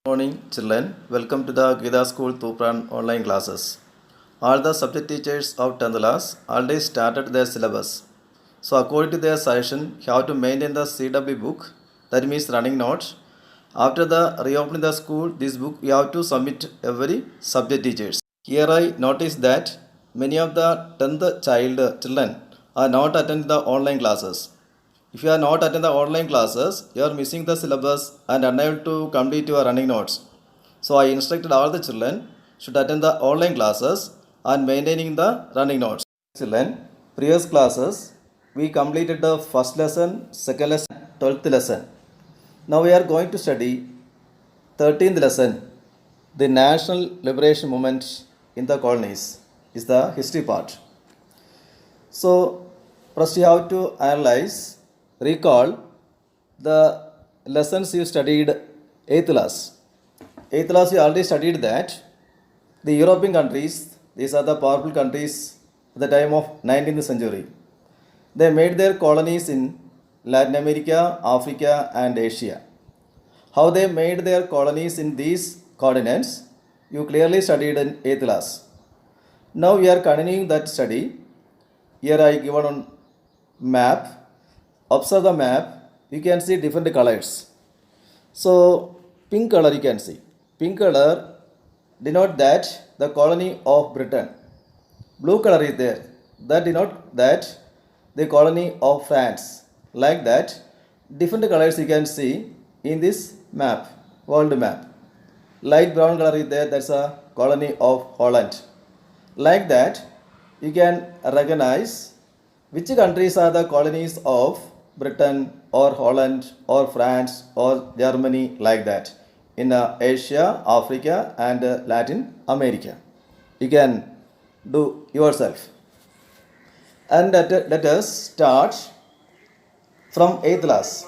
Morning, children. Welcome to the Gita School Tupran online classes. All the subject teachers of 10th class already started their syllabus. So, according to their suggestion, you have to maintain the CW book, that means running notes. After the reopening the school, this book you have to submit every subject teachers. Here I noticed that many of the 10th children are not attending the online classes. If you are not attending the online classes, you are missing the syllabus and unable to complete your running notes. So I instructed all the children should attend the online classes and maintaining the running notes. Children, previous classes we completed the first lesson, second lesson, 12th lesson. Now we are going to study 13th lesson. The national liberation movement in the colonies is the history part. So first you have to analyze, recall the lessons you studied 8th class. 8th class you already studied that the European countries, these are the powerful countries at the time of 19th century. They made their colonies in Latin America, Africa and Asia. How they made their colonies in these continents, you clearly studied in 8th class. Now we are continuing that study. Here I given on map. Observe the map. You can see different colors. So pink color you can see. Pink color denote that the colony of Britain. Blue color is there. That denote that the colony of France. Like that, different colors you can see in this map, world map. Light brown color is there. That's a colony of Holland. Like that, you can recognize which countries are the colonies of Britain or Holland or France or Germany, like that, in Asia, Africa and Latin America. You can do yourself. And let us start from 8th class.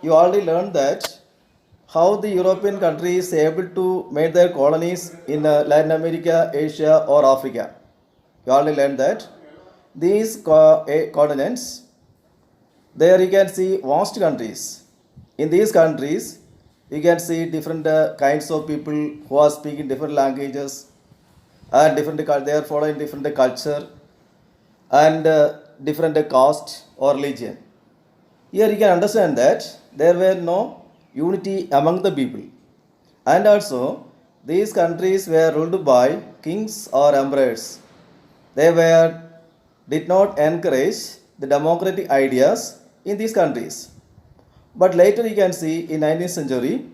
You already learned that how the European countries able to make their colonies in Latin America, Asia or Africa. You already learned that these continents, there you can see vast countries. In these countries, you can see different kinds of people who are speaking different languages and different. They are following different culture and different caste or religion. Here you can understand that there were no unity among the people, and also these countries were ruled by kings or emperors. They did not encourage the democratic ideas in these countries. But later you can see in 19th century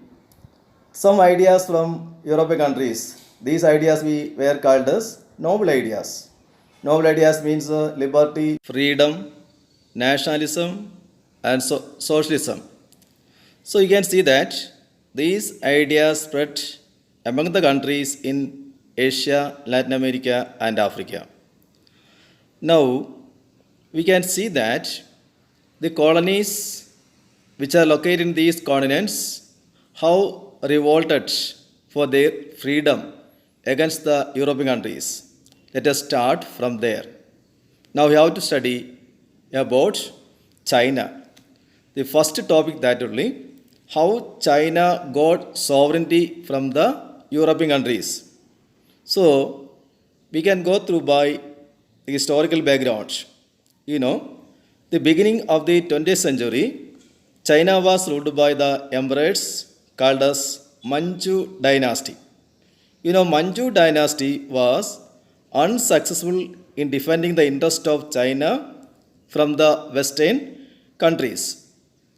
some ideas from European countries. These ideas we were called as noble ideas. Noble ideas means liberty, freedom, nationalism and socialism. So you can see that these ideas spread among the countries in Asia, Latin America and Africa. Now we can see that the colonies which are located in these continents how revolted for their freedom against the European countries. Let us start from there. Now we have to study about China. The first topic that only how China got sovereignty from the European countries. So we can go through by the historical background. You know, the beginning of the 20th century, China was ruled by the emperors called as Manchu dynasty. You know, Manchu dynasty was unsuccessful in defending the interest of China from the Western countries.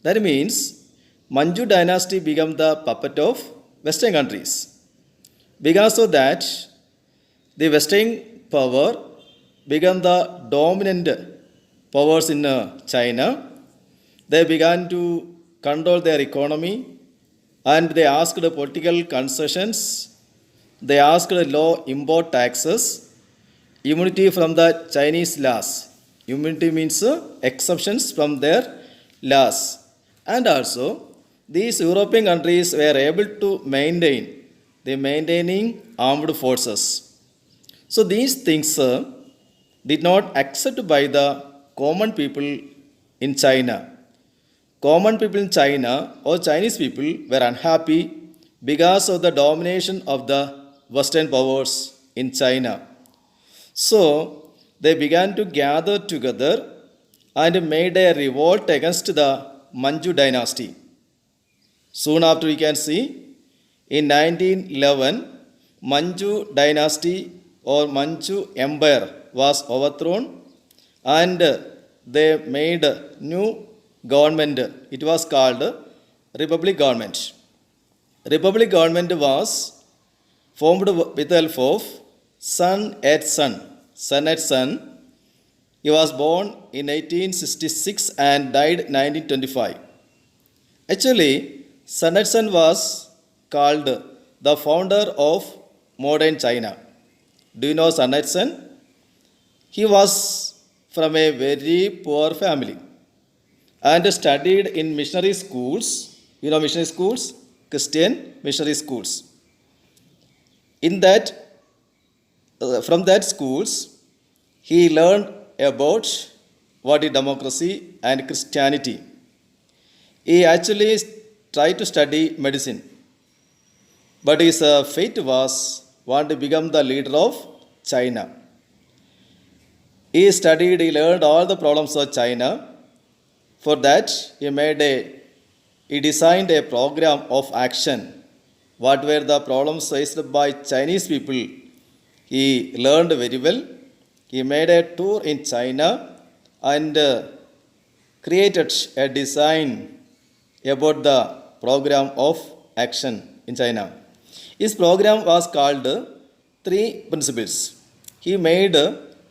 That means Manchu dynasty became the puppet of Western countries. Because of that, the Western power became the dominant powers in China. They began to control their economy and they asked political concessions. They asked low import taxes, immunity from the Chinese laws. Immunity means exceptions from their laws. And also, these European countries were able to maintain the maintaining armed forces. So these things did not accept by the common people in China. Common people in China or Chinese people were unhappy because of the domination of the Western powers in China. So they began to gather together and made a revolt against the Manchu dynasty. Soon after, we can see in 1911, Manchu dynasty or Manchu empire was overthrown and they made new government. It was called Republic government. Republic government was formed with the help of Sun Yat-sen. Sun Yat-sen. He was born in 1866 and died 1925. Actually, Sun Yat-sen was called the founder of modern China. Do you know Sun Yat-sen? He was from a very poor family and studied in missionary schools. You know missionary schools? Christian missionary schools. In that, from that schools, he learned about what is democracy and Christianity. He actually tried to study medicine, but his fate was want to become the leader of China. He studied, he learned all the problems of China. For that, he designed a program of action. What were the problems faced by Chinese people? He learned very well. He made a tour in China and created a design about the program of action in China. His program was called Three Principles. He made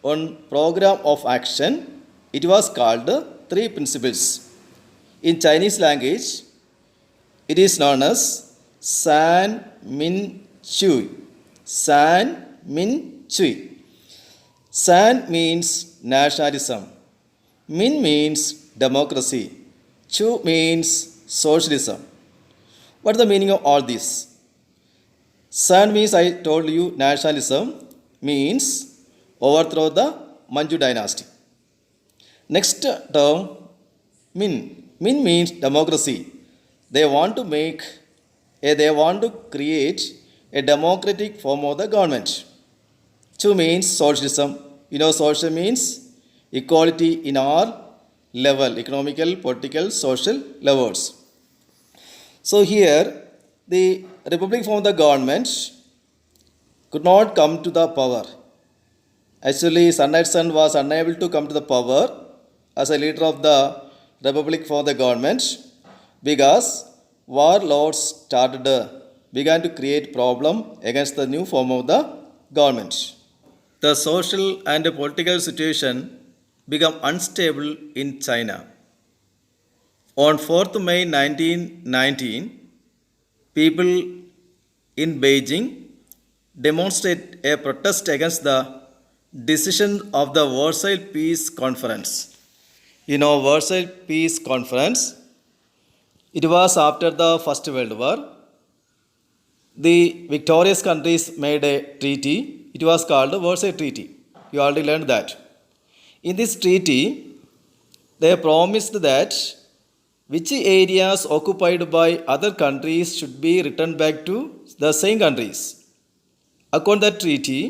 one program of action. It was called Three Principles. In Chinese language, it is known as San Min Chui. San Min Chui. San means nationalism. Min means democracy. Chu means socialism. What is the meaning of all this? San means, I told you, nationalism means overthrow the Manchu dynasty. Next term, Min. Min means democracy. They want to create a democratic form of the government. Chu means socialism. You know, social means equality in all level, economical, political, social levels. So here, the Republic form of the government could not come to the power. Actually, Sun Yat-sen was unable to come to the power as a leader of the Republic for the government because warlords began to create problem against the new form of the government. The social and political situation became unstable in China. On 4th May 1919, people in Beijing demonstrated a protest against the decision of the Versailles Peace Conference. You know, Versailles Peace Conference, it was after the First World War. The victorious countries made a treaty. It was called the Versailles Treaty. You already learned that. In this treaty, they promised that which areas occupied by other countries should be returned back to the same countries. According to that treaty,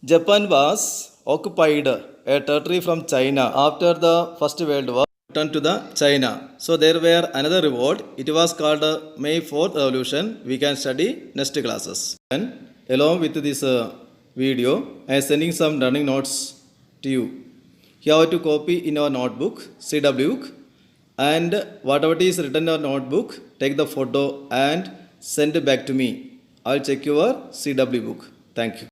Japan was occupied a territory from China after the First World War, returned to the China. So there were another revolt. It was called May 4th Revolution. We can study next classes. And along with this video, I am sending some learning notes to you. You have to copy in your notebook, CW book, and whatever is written in your notebook, take the photo and send it back to me. I'll check your CW book. Thank you.